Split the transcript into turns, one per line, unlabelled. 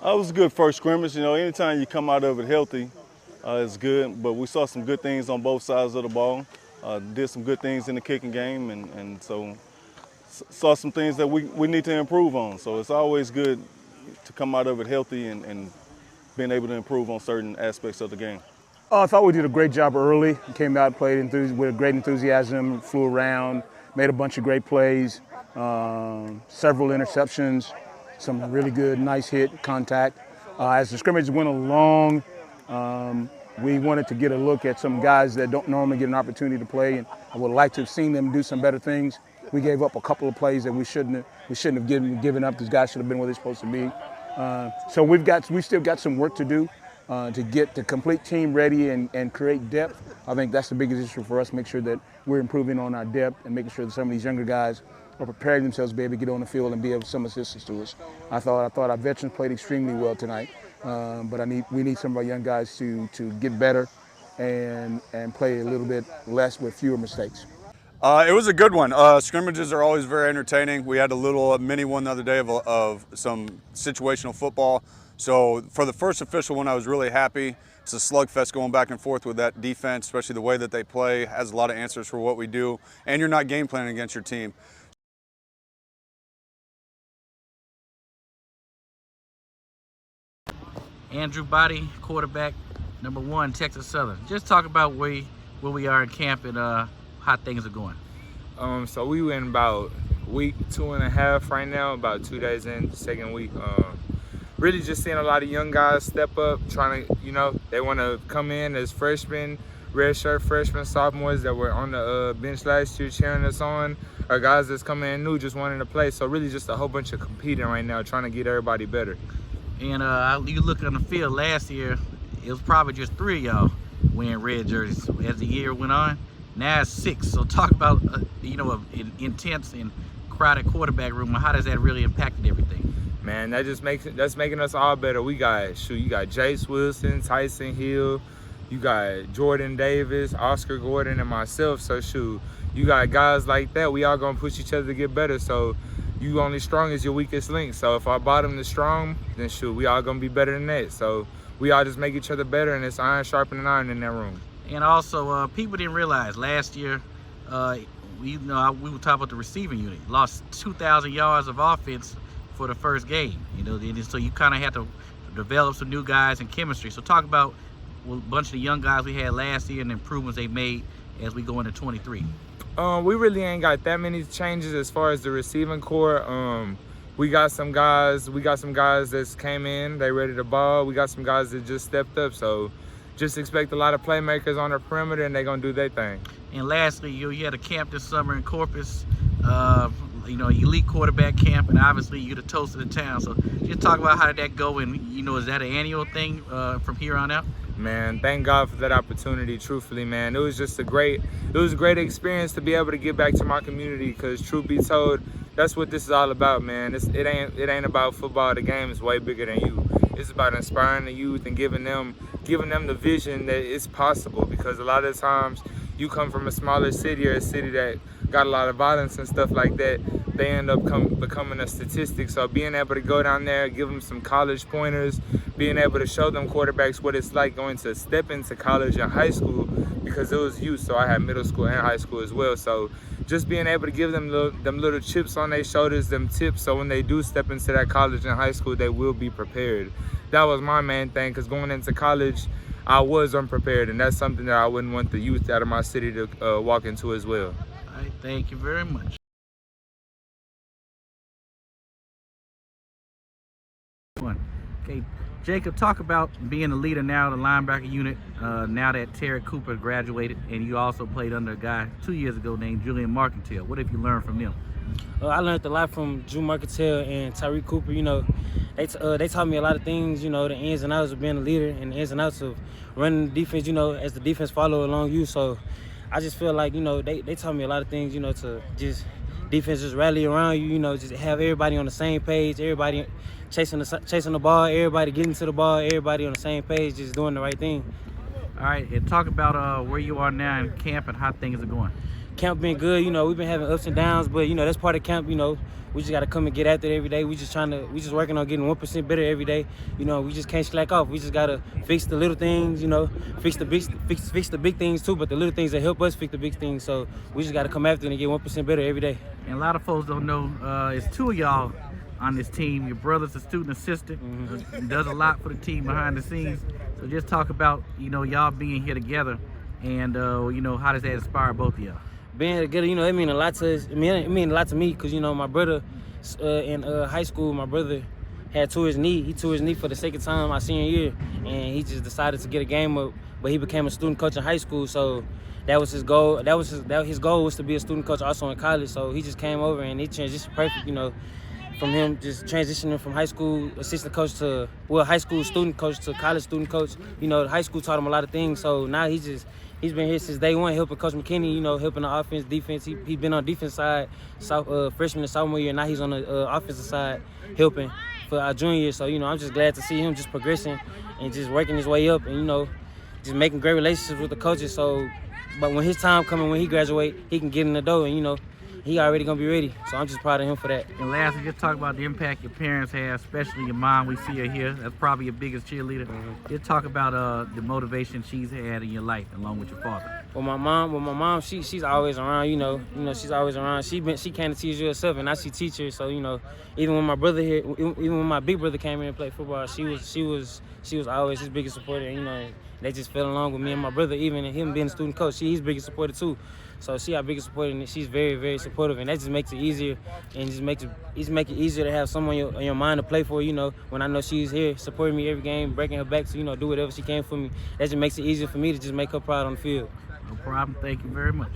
It was a good first scrimmage. You know, anytime you come out of it healthy, it's good. But we saw some good things on both sides of the ball. Did some good things in the kicking game, and so saw some things that we need to improve on. So it's always good to come out of it healthy and being able to improve on certain aspects of the game.
I thought we did a great job early. Came out, played with great enthusiasm, flew around, made a bunch of great plays, several interceptions, some really good, nice hit, contact. As the scrimmage went along, we wanted to get a look at some guys that don't normally get an opportunity to play, and I would like to have seen them do some better things. We gave up a couple of plays that we shouldn't have given up. These guys should have been where they're supposed to be. So we still got some work to do to get the complete team ready and create depth. I think that's the biggest issue for us, make sure that we're improving on our depth and making sure that some of these younger guys are preparing themselves to be able to get on the field and be of some assistance to us. I thought our veterans played extremely well tonight, but we need some of our young guys to get better and play a little bit less with fewer mistakes.
It was a good one. Scrimmages are always very entertaining. We had a little mini one the other day of some situational football. So for the first official one, I was really happy. It's a slugfest going back and forth with that defense, especially the way that they play, has a lot of answers for what we do, and you're not game planning against your team.
Andrew Body, quarterback, number 1, Texas Southern. Just talk about where we are in camp and how things are going.
So we were in about week 2.5 right now, about 2 days in, second week. Really just seeing a lot of young guys step up, trying to, they want to come in as freshmen, redshirt freshmen, sophomores that were on the bench last year cheering us on, or guys that's coming in new just wanting to play. So really just a whole bunch of competing right now, trying to get everybody better.
And you look on the field last year, it was probably just 3 of y'all wearing red jerseys. As the year went on, now it's 6. So talk about, an intense and crowded quarterback room. How does that really impacted everything?
Man, that's making us all better. You got Jace Wilson, Tyson Hill, you got Jordan Davis, Oscar Gordon, and myself. So you got guys like that. We all gonna push each other to get better. So you only strong as your weakest link. So if our bottom is strong, then we all gonna be better than that. So we all just make each other better, and it's iron sharpening iron in that room.
And also, people didn't realize last year, we were talking about the receiving unit. Lost 2,000 yards of offense for the first game. So you kind of had to develop some new guys and chemistry. So talk about a bunch of the young guys we had last year and the improvements they made as we go into 23.
We really ain't got that many changes as far as the receiving core. We got some guys that came in, they ready to ball. We got some guys that just stepped up. So just expect a lot of playmakers on the perimeter, and they're gonna do their thing.
And lastly, you had a camp this summer in Corpus, elite quarterback camp, and obviously you're the toast of the town. So just talk about how did that go, and is that an annual thing from here on out?
Man, thank God for that opportunity. Truthfully, man, it was a great experience to be able to give back to my community. Because truth be told, that's what this is all about, man. It ain't about football. The game is way bigger than you. It's about inspiring the youth and giving them the vision that it's possible. Because a lot of times you come from a smaller city or a city that got a lot of violence and stuff like that, they end up becoming a statistic. So being able to go down there, give them some college pointers, being able to show them quarterbacks what it's like going to step into college and high school, because it was youth, so I had middle school and high school as well. So just being able to give them them little chips on their shoulders, them tips, so when they do step into that college and high school, they will be prepared. That was my main thing, because going into college, I was unprepared, and that's something that I wouldn't want the youth out of my city to walk into as well.
All right, thank you very much. Okay, Jacob, talk about being a leader now, the linebacker unit, now that Terry Cooper graduated, and you also played under a guy 2 years ago named Julian Markentile. What have you learned from them?
I learned a lot from Drew Markentile and Tyreek Cooper. They taught me a lot of things, the ins and outs of being a leader and the ins and outs of running the defense, as the defense follow along you. So I just feel like, they taught me a lot of things, to just defense just rally around you, just have everybody on the same page, everybody chasing the ball, everybody getting to the ball, everybody on the same page, just doing the right thing.
All right, and talk about where you are now in camp and how things are going.
Camp been good, we've been having ups and downs, but that's part of camp, we just got to come and get after it every day. We just working on getting 1% better every day. You know, we just can't slack off. We just got to fix the little things, you know, fix the big things too, but the little things that help us fix the big things. So we just got to come after it and get 1% better every day.
And a lot of folks don't know, it's two of y'all on this team. Your brother's a student assistant, does a lot for the team behind the scenes. So just talk about, you know, y'all being here together and, you know, how does that inspire both of y'all?
Being together, you know, it mean a lot to us. It mean a lot to me because, you know, my brother in high school, my brother had tore his knee. He tore his knee for the second time my senior year, and he just decided to get a game up. But he became a student coach in high school, so that was his goal. His goal was to be a student coach also in college. So he just came over and he transitioned perfect, you know, from him just transitioning from high school assistant coach to, well, high school student coach to college student coach. You know, high school taught him a lot of things. So now he's been here since day one, helping Coach McKinney, you know, helping the offense, defense. He's been on defense side, freshman and sophomore year. Now he's on the offensive side, helping for our junior year. So, you know, I'm just glad to see him just progressing and just working his way up and, you know, just making great relationships with the coaches. So, but when his time coming, when he graduate, he can get in the door and, you know, he already gonna be ready. So I'm just proud of him for that.
And lastly, just talk about the impact your parents have, especially your mom. We see her here. That's probably your biggest cheerleader. Just talk about the motivation she's had in your life, along with your father.
Well, my mom, she's always around. You know, she's always around. She came to teach you herself, and now she teaches. So, you know, even when my brother here, even when my big brother came here and played football, she was always his biggest supporter. And, you know, they just fell along with me and my brother, even him being a student coach. He's biggest supporter too. So she our biggest supporter, and she's very, very supportive, and that just makes it easier, and just make it easier to have someone on your mind to play for. You know, when I know she's here supporting me every game, breaking her back to, you know, do whatever she can for me. That just makes it easier for me to just make her proud on the field.
No problem. Thank you very much.